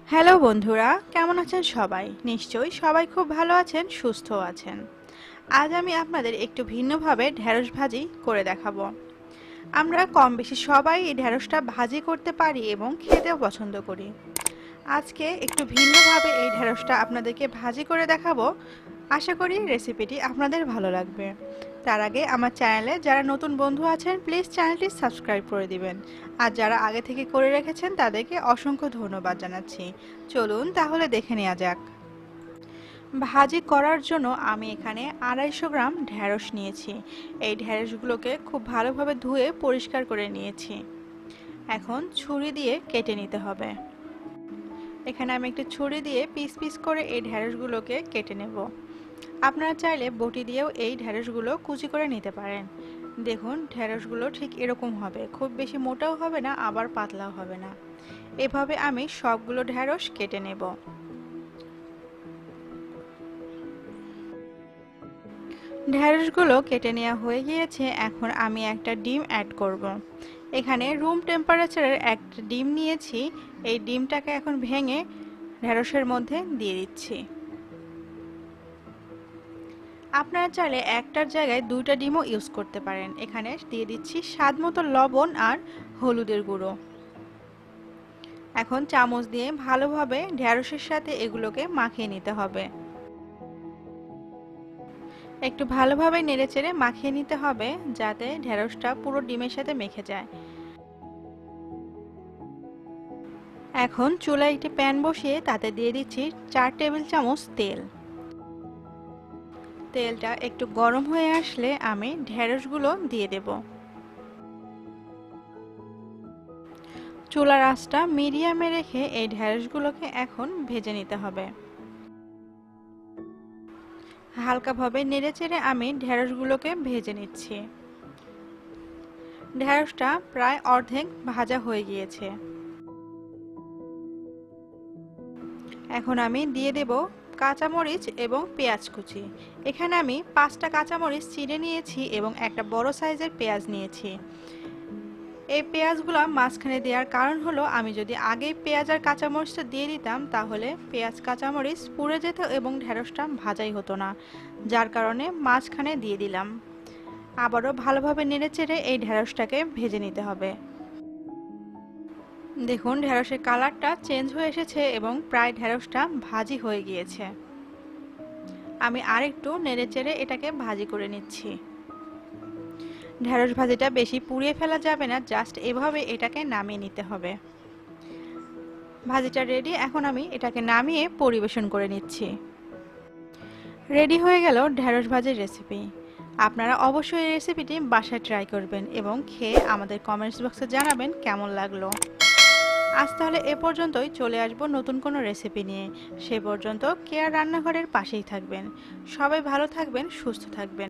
Hello বন্ধুরা, কেমন আছেন সবাই? নিশ্চয়ই সবাই খুব ভালো আছেন, সুস্থ আছেন। আজ আমি আপনাদের একটু ভিন্নভাবে ঢেঁড়স ভাজি করে দেখাবো। আমরা কম বেশি সবাই এই ঢেঁড়সটা ভাজি করতে পারি এবং খেতেও পছন্দ করি। আজকে একটু ভিন্নভাবে এই ঢেঁড়সটা আপনাদেরকে ভাজি করে দেখাবো। আশা করি রেসিপিটি আপনাদের ভালো লাগবে। তার আগে আমার চ্যানেলে যারা নতুন বন্ধু আছেন প্লিজ চ্যানেলটি সাবস্ক্রাইব করে দিবেন, আর যারা আগে থেকে করে রেখেছেন তাদেরকে অসংখ্য ধন্যবাদ জানাচ্ছি। চলুন তাহলে দেখে নেওয়া যাক। ভাজি করার জন্য আমি এখানে 250 গ্রাম ঢেঁড়স নিয়েছি। এই ঢেঁড়সগুলোকে খুব ভালোভাবে ধুয়ে পরিষ্কার করে নিয়েছি। এখন ছুরি দিয়ে কেটে নিতে হবে। এখানে আমি একটি ছুরি দিয়ে পিস পিস করে এই ঢেঁড়সগুলোকে কেটে নেব। আপনারা চাইলে বটি দিয়েও এই ঢেঁড়সগুলো কুচি করে নিতে পারেন। দেখুন ঢেঁড়সগুলো ঠিক এরকম হবে, খুব বেশি মোটাও হবে না আবার পাতলাও হবে না। এভাবে আমি সবগুলো ঢেঁড়স কেটে নেব। ঢেঁড়সগুলো কেটে নেওয়া হয়ে গিয়েছে। এখন আমি একটা ডিম অ্যাড করব। এখানে রুম টেম্পারেচারের একটা ডিম নিয়েছি। এই ডিমটাকে এখন ভেঙে ঢেঁড়সের মধ্যে দিয়ে দিচ্ছি। আপনারা চাইলে একটার জায়গায় দুইটা ডিমও ইউজ করতে পারেন। এখানে দিয়ে দিচ্ছি স্বাদ মতো লবণ আর হলুদের গুঁড়ো। এখন চামচ দিয়ে ভালোভাবে ঢেঁড়সের সাথে এগুলোকে মাখিয়ে নিতে হবে। একটু ভালোভাবে নেড়েচেড়ে মাখিয়ে নিতে হবে যাতে ঢেঁড়সটা পুরো ডিমের সাথে মেখে যায়। এখন চুলায় একটি প্যান বসিয়ে তাতে দিয়ে দিচ্ছি 4 টেবিল চামচ তেল। তেলটা একটু গরম হয়ে আসলে আমি ঢেঁড়সগুলো দিয়ে দেব। চুলার আঁচটা মিডিয়ামে রেখে এই ঢেঁড়সগুলোকে এখন ভেজে নিতে হবে। হালকাভাবে নেড়েচেড়ে আমি ঢেঁড়সগুলোকে ভেজে নিচ্ছি। ঢেঁড়সটা প্রায় অর্ধেক ভাজা হয়ে গিয়েছে। এখন আমি দিয়ে দেব কাঁচামরিচ এবং পেঁয়াজ কুচি। এখানে আমি 5টা কাঁচামরিচ চিড়ে নিয়েছি এবং একটা বড় সাইজের পেঁয়াজ নিয়েছি। এই পেঁয়াজগুলো মাঝখানে দেওয়ার কারণ হলো আমি যদি আগে পেঁয়াজ আর কাঁচামরিচটা দিয়ে দিতাম তাহলে পেঁয়াজ কাঁচামরিচ পুড়ে যেত এবং ঢেঁড়সটা ভাজাই হতো না, যার কারণে মাঝখানে দিয়ে দিলাম। আবারও ভালোভাবে নেড়েচেড়ে এই ঢেঁড়সটাকে ভেজে নিতে হবে। দেখুন ঢেঁড়সের কালারটা চেঞ্জ হয়ে এসেছে এবং প্রায় ঢেঁড়সটা ভাজি হয়ে গিয়েছে। আমি আরেকটু নেড়েচেড়ে এটাকে ভাজি করে নিচ্ছি। ঢেঁড়স ভাজিটা বেশি পুড়িয়ে ফেলা যাবে না, জাস্ট এভাবে এটাকে নামিয়ে নিতে হবে। ভাজিটা রেডি। এখন আমি এটাকে নামিয়ে পরিবেশন করে নিচ্ছি। রেডি হয়ে গেল ঢেঁড়স ভাজির রেসিপি। আপনারা অবশ্যই এই রেসিপিটি বাসায় ট্রাই করবেন এবং খেয়ে আমাদের কমেন্টস বক্সে জানাবেন কেমন লাগলো। আজ তাহলে এ পর্যন্তই। চলে আসবো নতুন কোনো রেসিপি নিয়ে। সে পর্যন্ত কেয়ার রান্নাঘরের পাশেই থাকবেন। সবাই ভালো থাকবেন, সুস্থ থাকবেন।